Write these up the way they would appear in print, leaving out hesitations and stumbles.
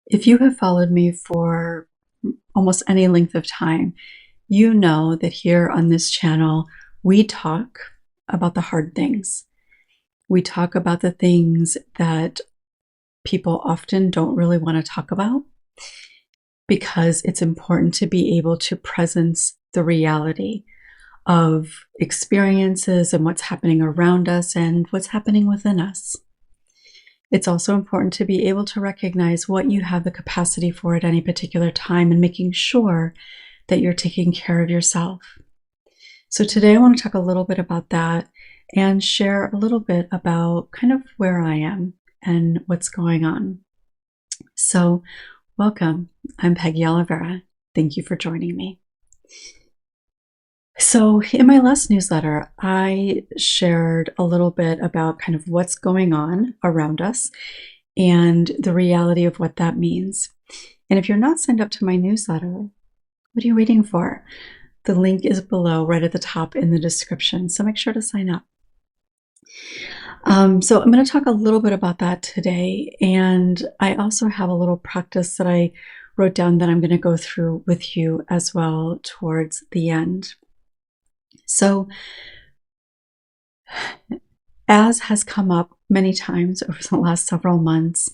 If you have followed me for almost any length of time, you know that here on this channel, we talk about the hard things. We talk about the things that people often don't really want to talk about because it's important to be able to presence the reality of experiences and what's happening around us and what's happening within us. It's also important to be able to recognize what you have the capacity for at any particular time and making sure that you're taking care of yourself. So today I want to talk a little bit about that and share a little bit about kind of where I am and what's going on. So welcome. I'm Peggy Oliveira. Thank you for joining me. So in my last newsletter, I shared a little bit about kind of what's going on around us and the reality of what that means. And if you're not signed up to my newsletter, what are you waiting for? The link is below right at the top in the description, so make sure to sign up. So I'm going to talk a little bit about that today, and I also have a little practice that I wrote down that I'm going to go through with you as well towards the end. So, as has come up many times over the last several months,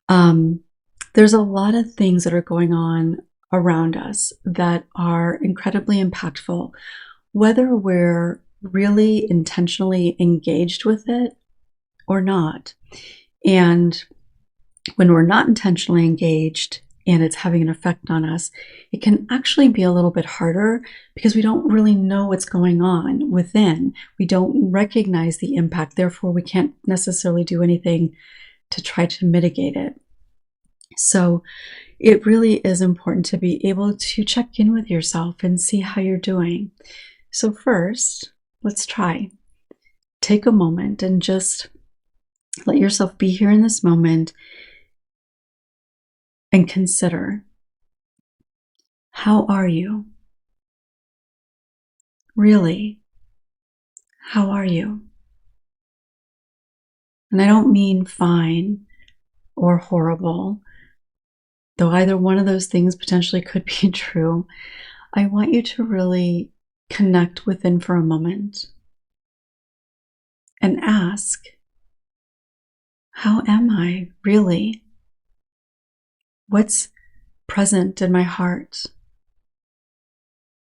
there's a lot of things that are going on around us that are incredibly impactful, whether we're really intentionally engaged with it or not. And when we're not intentionally engaged and it's having an effect on us, it can actually be a little bit harder because we don't really know what's going on within. We don't recognize the impact. Therefore, we can't necessarily do anything to try to mitigate it. So it really is important to be able to check in with yourself and see how you're doing. So first, let's try. Take a moment and just let yourself be here in this moment and consider, how are you? Really, how are you? And I don't mean fine or horrible, though either one of those things potentially could be true. I want you to really connect within for a moment and ask, how am I really? What's present in my heart?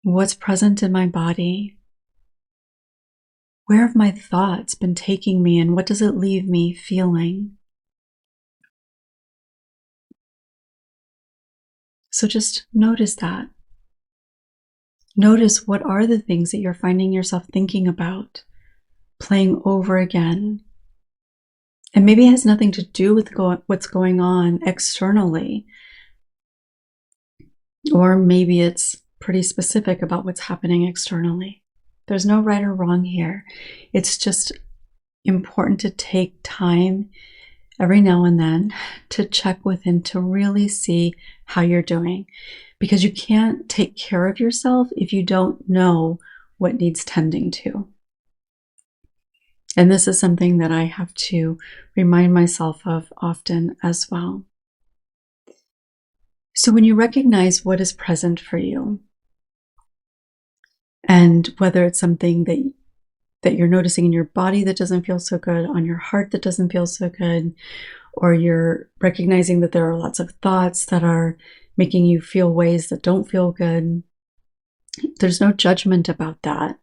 What's present in my body? Where have my thoughts been taking me, and what does it leave me feeling? So just notice that. Notice what are the things that you're finding yourself thinking about, playing over again. And maybe it has nothing to do with what's going on externally. Or maybe it's pretty specific about what's happening externally. There's no right or wrong here. It's just important to take time every now and then to check within to really see how you're doing. Because you can't take care of yourself if you don't know what needs tending to. And this is something that I have to remind myself of often as well. So when you recognize what is present for you, and whether it's something that you're noticing in your body that doesn't feel so good, on your heart that doesn't feel so good, or you're recognizing that there are lots of thoughts that are making you feel ways that don't feel good, there's no judgment about that.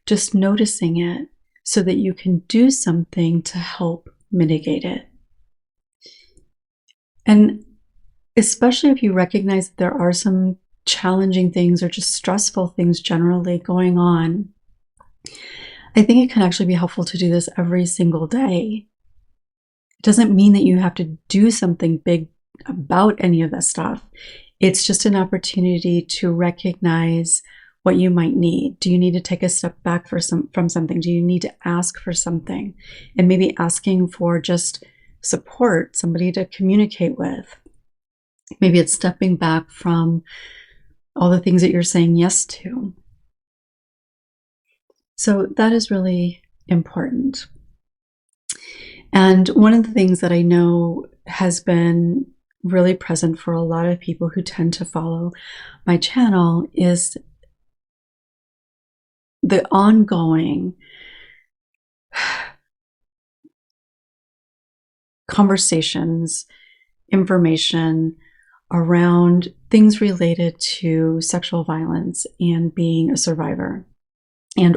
Just noticing it so that you can do something to help mitigate it. And especially if you recognize that there are some challenging things or just stressful things generally going on, I think it can actually be helpful to do this every single day. It doesn't mean that you have to do something big about any of this stuff. It's just an opportunity to recognize what you might need. Do you need to take a step back from something? Do you need to ask for something? And maybe asking for just support, somebody to communicate with. Maybe it's stepping back from all the things that you're saying yes to. So that is really important. And one of the things that I know has been really present for a lot of people who tend to follow my channel is the ongoing conversations, information around things related to sexual violence and being a survivor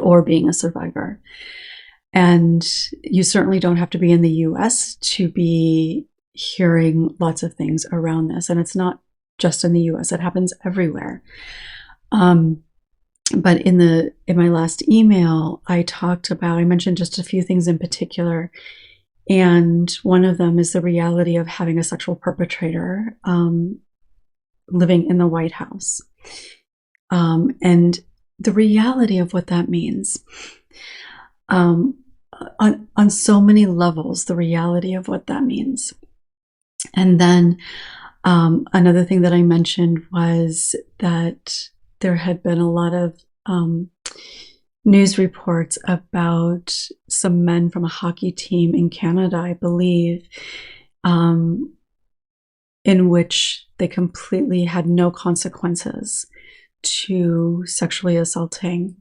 or being a survivor. And you certainly don't have to be in the US to be hearing lots of things around this. And it's not just in the US, it happens everywhere. But in my last email, I mentioned just a few things in particular. And one of them is the reality of having a sexual perpetrator living in the White House. And the reality of what that means. On so many levels, the reality of what that means. And then another thing that I mentioned was that there had been a lot of news reports about some men from a hockey team in Canada, I believe, in which they completely had no consequences to sexually assaulting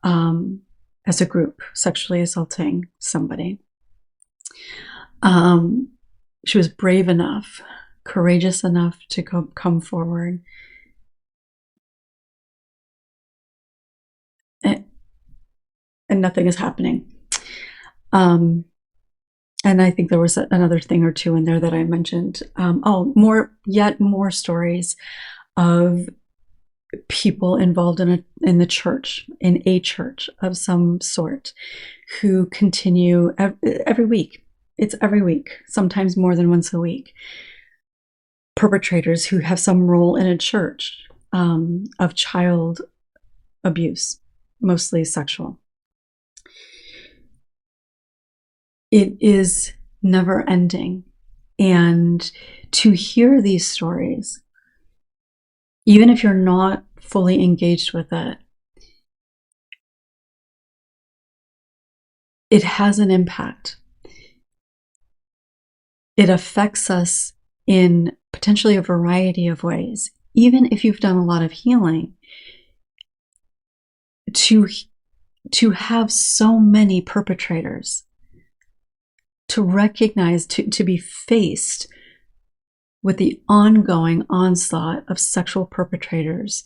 as a group, sexually assaulting somebody. She was brave enough, courageous enough to come forward. And nothing is happening. And I think there was another thing or two in there that I mentioned. Yet more stories of people involved in a church of some sort, who continue every week. It's every week, sometimes more than once a week. Perpetrators who have some role in a church of child abuse, mostly sexual. It is never ending. And to hear these stories, even if you're not fully engaged with it, it has an impact. It affects us in potentially a variety of ways. Even if you've done a lot of healing, to have so many perpetrators, to recognize, to be faced with the ongoing onslaught of sexual perpetrators,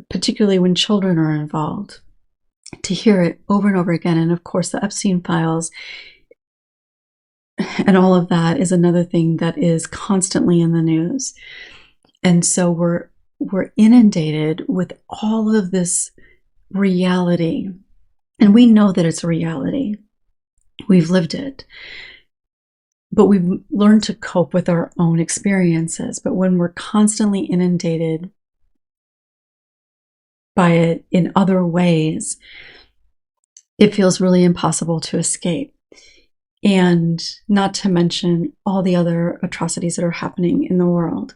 particularly when children are involved, to hear it over and over again. And of course, the Epstein files and all of that is another thing that is constantly in the news. And so we're inundated with all of this reality. And we know that it's a reality. We've lived it. But we've learned to cope with our own experiences. But when we're constantly inundated by it in other ways, it feels really impossible to escape. And not to mention all the other atrocities that are happening in the world.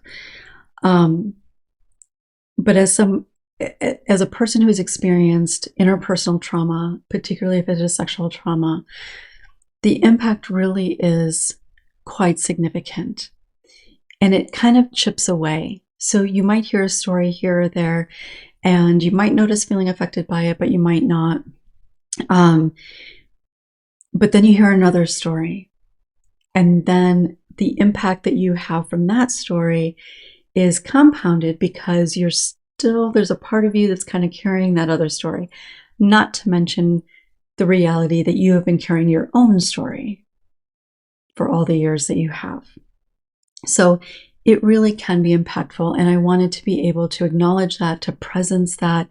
But as a person who has experienced interpersonal trauma, particularly if it is sexual trauma, the impact really is quite significant. And it kind of chips away. So you might hear a story here or there, and you might notice feeling affected by it, but you might not. But then you hear another story. And then the impact that you have from that story is compounded because there's a part of you that's kind of carrying that other story. Not to mention the reality that you have been carrying your own story for all the years that you have. So it really can be impactful. And I wanted to be able to acknowledge that, to presence that,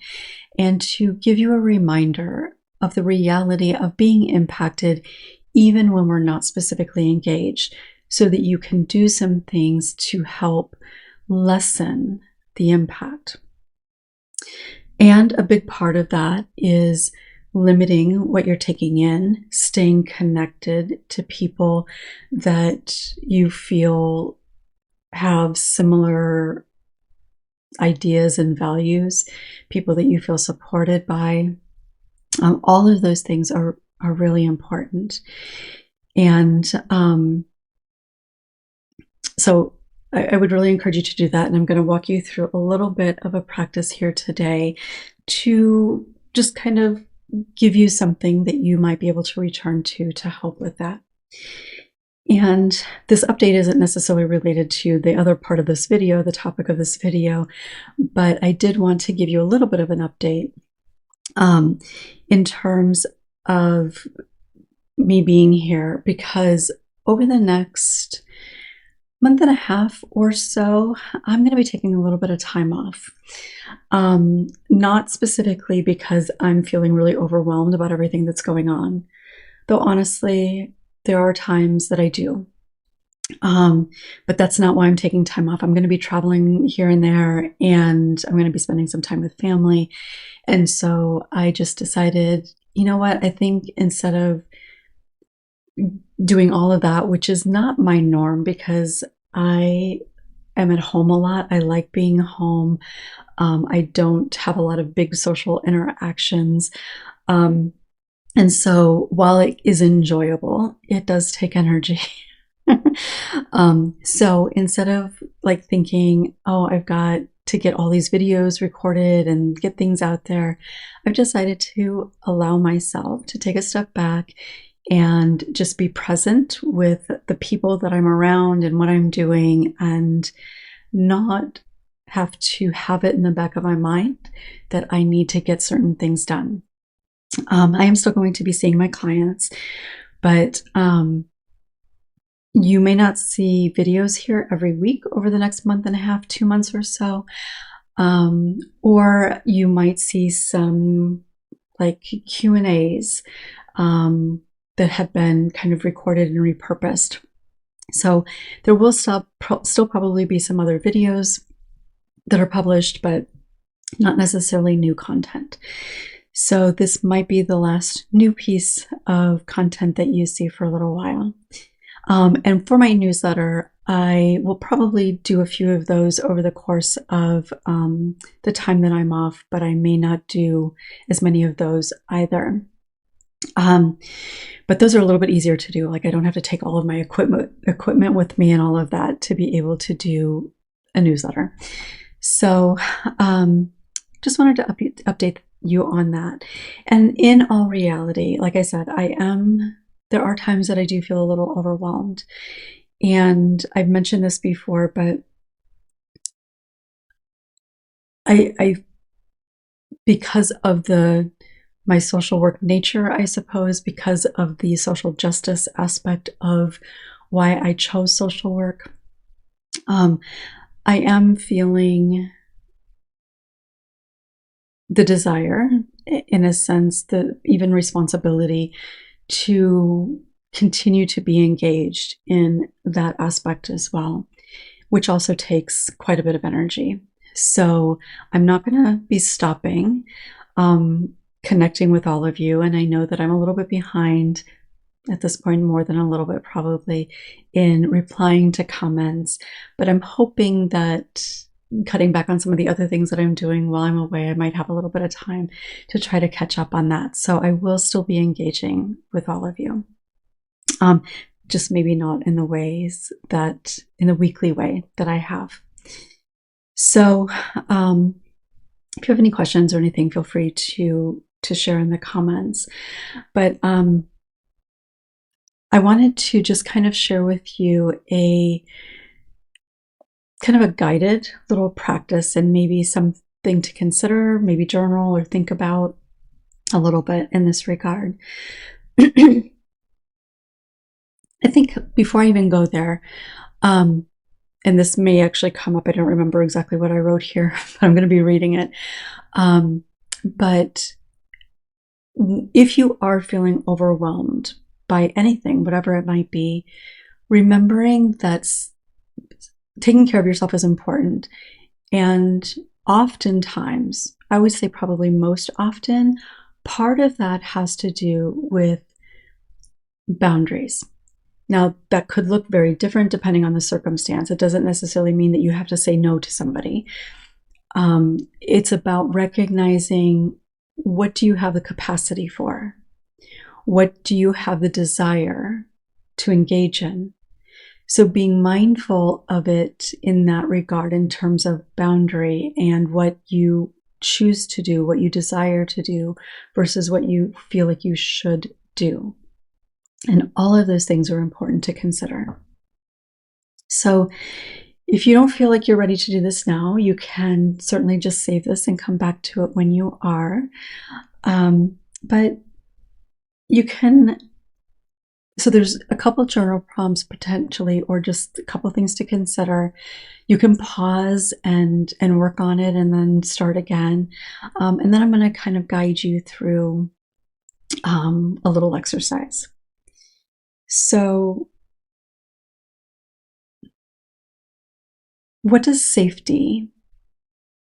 and to give you a reminder of the reality of being impacted even when we're not specifically engaged, so that you can do some things to help lessen the impact. And a big part of that is limiting what you're taking in, staying connected to people that you feel have similar ideas and values, people that you feel supported by. All of those things are really important. And so I would really encourage you to do that. And I'm going to walk you through a little bit of a practice here today to just kind of give you something that you might be able to return to help with that. And this update isn't necessarily related to the other part of this video, the topic of this video, but I did want to give you a little bit of an update in terms of me being here, because over the next month and a half or so, I'm going to be taking a little bit of time off. Not specifically because I'm feeling really overwhelmed about everything that's going on, though honestly, there are times that I do. But that's not why I'm taking time off. I'm going to be traveling here and there, and I'm going to be spending some time with family. And so I just decided, you know what, I think instead of doing all of that, which is not my norm because I am at home a lot. I like being home. I don't have a lot of big social interactions. And so while it is enjoyable, it does take energy. So instead of like thinking, oh, I've got to get all these videos recorded and get things out there, I've decided to allow myself to take a step back and just be present with the people that I'm around and what I'm doing, and not have to have it in the back of my mind that I need to get certain things done. I am still going to be seeing my clients, but you may not see videos here every week over the next month and a half, 2 months or so. Or you might see some like Q&As that have been kind of recorded and repurposed. So there will still probably be some other videos that are published, but not necessarily new content. So this might be the last new piece of content that you see for a little while. And for my newsletter, I will probably do a few of those over the course of the time that I'm off, but I may not do as many of those either. But those are a little bit easier to do. Like I don't have to take all of my equipment with me and all of that to be able to do a newsletter. So just wanted to update you on that. And in all reality, like I said, there are times that I do feel a little overwhelmed. And I've mentioned this before, but I because of my social work nature, I suppose, because of the social justice aspect of why I chose social work, I am feeling the desire, in a sense, the even responsibility to continue to be engaged in that aspect as well, which also takes quite a bit of energy. So I'm not going to be stopping connecting with all of you. And I know that I'm a little bit behind at this point, more than a little bit probably, in replying to comments, but I'm hoping that cutting back on some of the other things that I'm doing while I'm away, I might have a little bit of time to try to catch up on that. So I will still be engaging with all of you. Just maybe not in the weekly way that I have. So if you have any questions or anything, feel free to share in the comments. But I wanted to just kind of share with you a kind of a guided little practice and maybe something to consider, maybe journal or think about a little bit in this regard. I think before I even go there, and this may actually come up, I don't remember exactly what I wrote here, but I'm going to be reading it. But if you are feeling overwhelmed by anything, whatever it might be, remembering that taking care of yourself is important. And oftentimes, I would say probably most often, part of that has to do with boundaries. Now, that could look very different depending on the circumstance. It doesn't necessarily mean that you have to say no to somebody. It's about recognizing, what do you have the capacity for? What do you have the desire to engage in? So being mindful of it in that regard, in terms of boundary and what you choose to do, what you desire to do versus what you feel like you should do. And all of those things are important to consider. So if you don't feel like you're ready to do this now, you can certainly just save this and come back to it when you are. But you can, so there's a couple journal prompts potentially, or just a couple things to consider. You can pause and work on it and then start again. And then I'm going to kind of guide you through a little exercise. So what does safety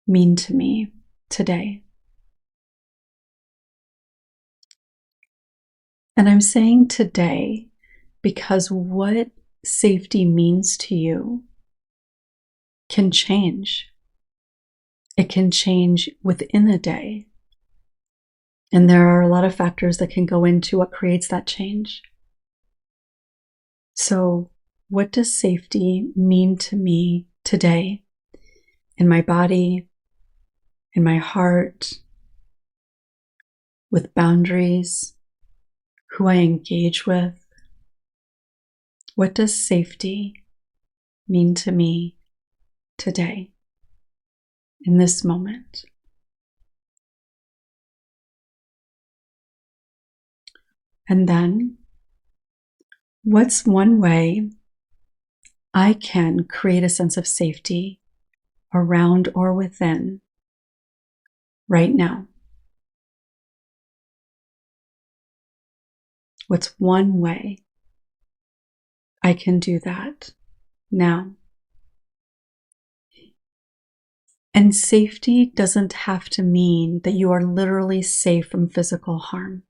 mean to me today? And I'm saying today because what safety means to you can change. It can change within a day. And there are a lot of factors that can go into what creates that change. So, what does safety mean to me today? In my body, in my heart, with boundaries, who I engage with? What does safety mean to me today, in this moment? And then, what's one way I can create a sense of safety around or within right now? What's one way I can do that now? And safety doesn't have to mean that you are literally safe from physical harm.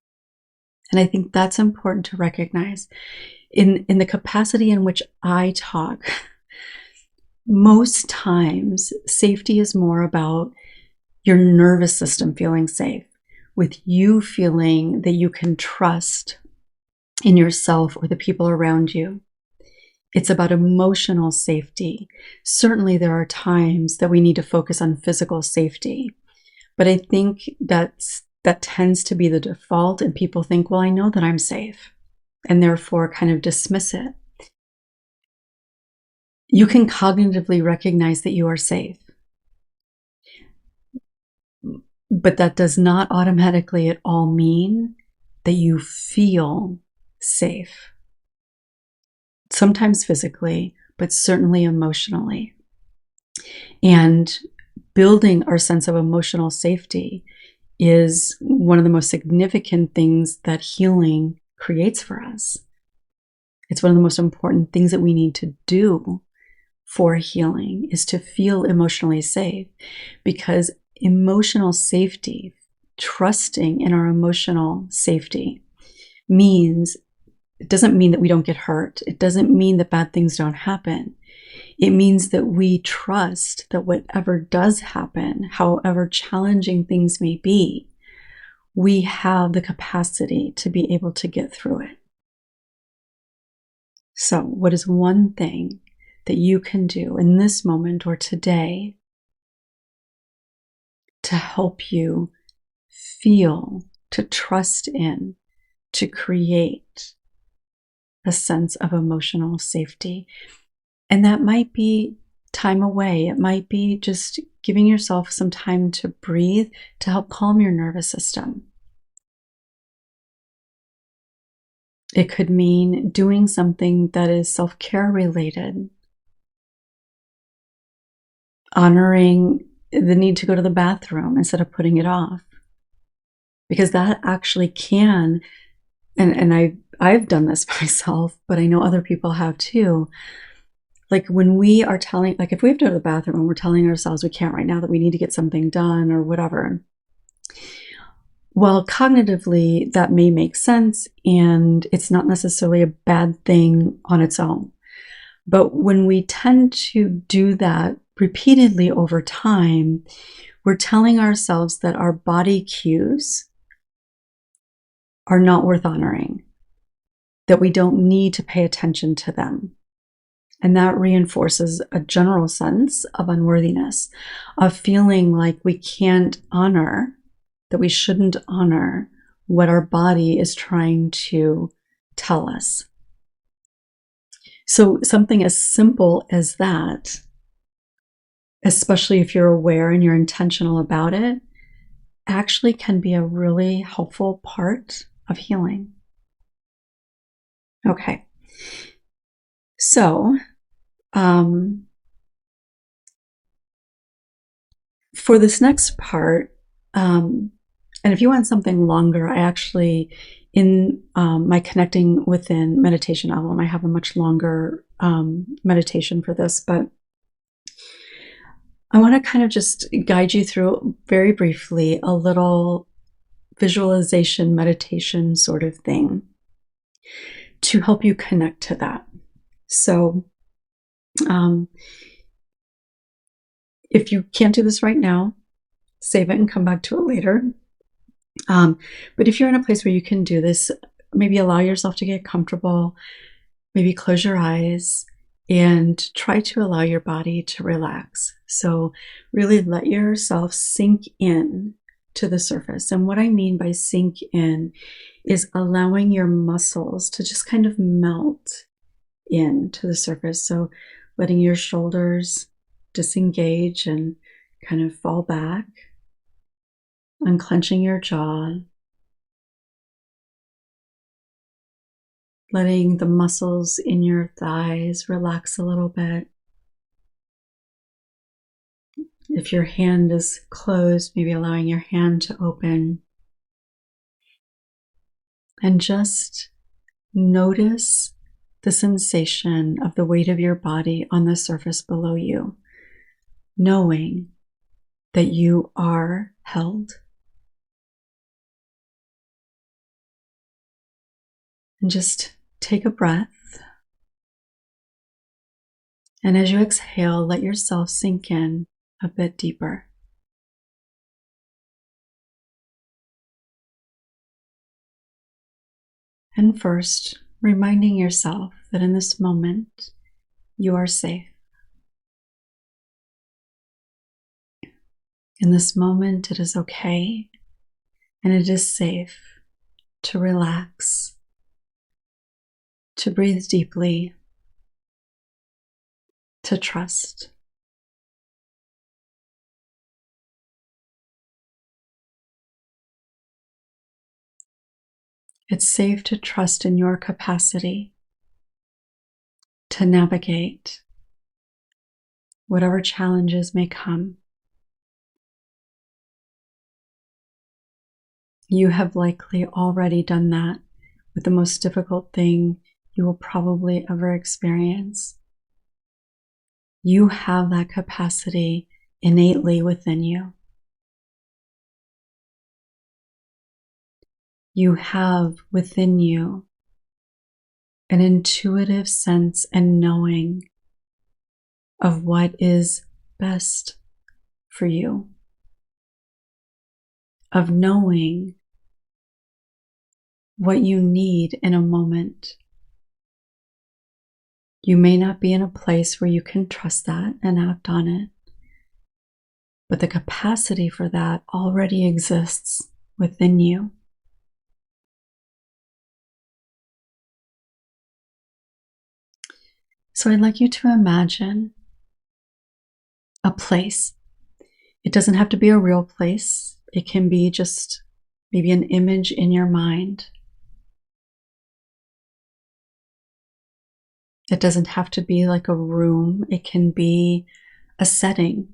And I think that's important to recognize. In the capacity in which I talk, most times safety is more about your nervous system feeling safe, with you feeling that you can trust in yourself or the people around you. It's about emotional safety. Certainly there are times that we need to focus on physical safety, but I think that tends to be the default, and people think, well, I know that I'm safe, and therefore kind of dismiss it. You can cognitively recognize that you are safe, but that does not automatically at all mean that you feel safe. Sometimes physically, but certainly emotionally. And building our sense of emotional safety is one of the most significant things that healing creates for us. It's one of the most important things that we need to do for healing, is to feel emotionally safe, because emotional safety, trusting in our emotional safety, means it doesn't mean that we don't get hurt. It doesn't mean that bad things don't happen. It means that we trust that whatever does happen, however challenging things may be, we have the capacity to be able to get through it. So, what is one thing that you can do in this moment or today to help you feel, to trust in, to create a sense of emotional safety? And that might be time away. It might be just giving yourself some time to breathe, to help calm your nervous system. It could mean doing something that is self-care related, honoring the need to go to the bathroom instead of putting it off, because that actually can, and I've done this myself, but I know other people have too. Like when we are telling, like if we have to go to the bathroom and we're telling ourselves we can't right now, that we need to get something done or whatever. Well, cognitively, that may make sense, and it's not necessarily a bad thing on its own. But when we tend to do that repeatedly over time, we're telling ourselves that our body cues are not worth honoring, that we don't need to pay attention to them. And that reinforces a general sense of unworthiness, of feeling like we can't honor, that we shouldn't honor what our body is trying to tell us. So something as simple as that, especially if you're aware and you're intentional about it, actually can be a really helpful part of healing. Okay. So, for this next part, and if you want something longer, I actually, in my Connecting Within meditation album, I have a much longer meditation for this, but I want to kind of just guide you through very briefly a little visualization meditation sort of thing to help you connect to that. So, if you can't do this right now, save it and come back to it later. But if you're in a place where you can do this, maybe allow yourself to get comfortable, maybe close your eyes and try to allow your body to relax. So really let yourself sink in to the surface. And what I mean by sink in is allowing your muscles to just kind of melt into the surface. So letting your shoulders disengage and kind of fall back, unclenching your jaw, letting the muscles in your thighs relax a little bit. If your hand is closed, maybe allowing your hand to open. And just notice the sensation of the weight of your body on the surface below you, knowing that you are held. And just take a breath. And as you exhale, let yourself sink in a bit deeper. And first, reminding yourself that in this moment, you are safe. In this moment, it is okay and it is safe to relax, to breathe deeply, to trust. It's safe to trust in your capacity to navigate whatever challenges may come. You have likely already done that with the most difficult thing you will probably ever experience. You have that capacity innately within you. You have within you an intuitive sense and knowing of what is best for you, of knowing what you need in a moment. You may not be in a place where you can trust that and act on it, but the capacity for that already exists within you. So I'd like you to imagine a place. It doesn't have to be a real place. It can be just maybe an image in your mind. It doesn't have to be like a room. It can be a setting.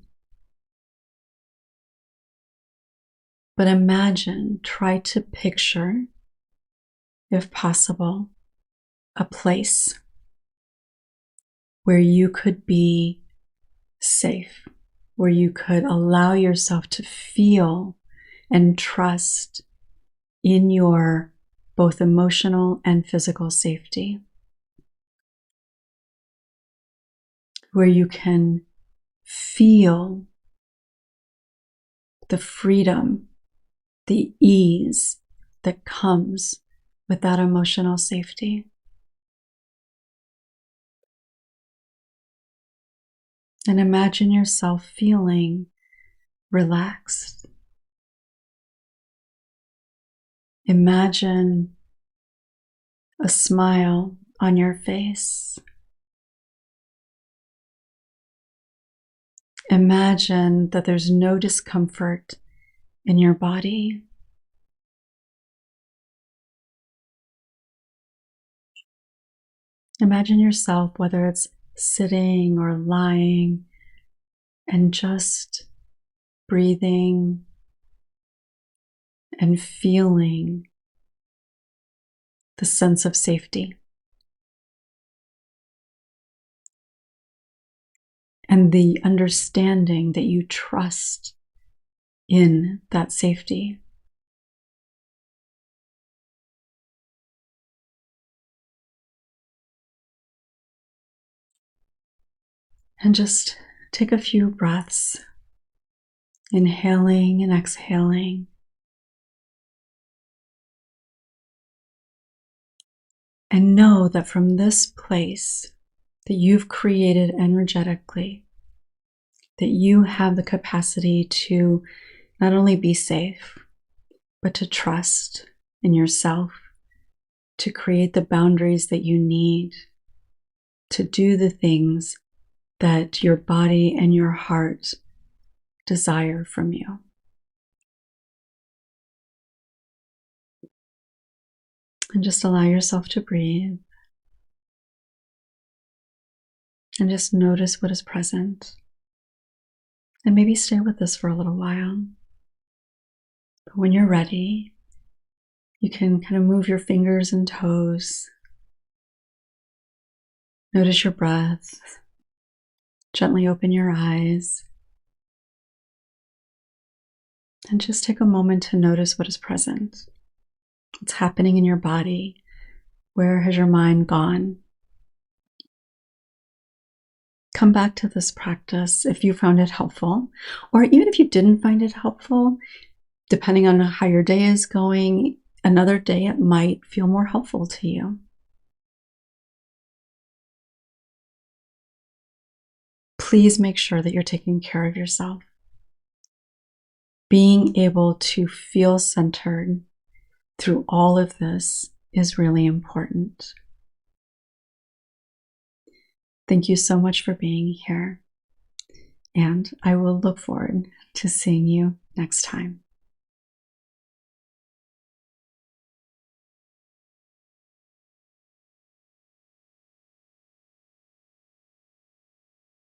But imagine, try to picture, if possible, a place where you could be safe, where you could allow yourself to feel and trust in your both emotional and physical safety, where you can feel the freedom, the ease that comes with that emotional safety. And imagine yourself feeling relaxed. Imagine a smile on your face. Imagine that there's no discomfort in your body. Imagine yourself, whether it's sitting or lying, and just breathing and feeling the sense of safety and the understanding that you trust in that safety. And just take a few breaths, inhaling and exhaling. And know that from this place that you've created energetically, that you have the capacity to not only be safe, but to trust in yourself, to create the boundaries that you need, to do the things that your body and your heart desire from you. And just allow yourself to breathe. And just notice what is present. And maybe stay with this for a little while. But when you're ready, you can kind of move your fingers and toes. Notice your breath. Gently open your eyes. And just take a moment to notice what is present. What's happening in your body? Where has your mind gone? Come back to this practice if you found it helpful, or even if you didn't find it helpful, depending on how your day is going, another day it might feel more helpful to you. Please make sure that you're taking care of yourself. Being able to feel centered through all of this is really important. Thank you so much for being here, and I will look forward to seeing you next time.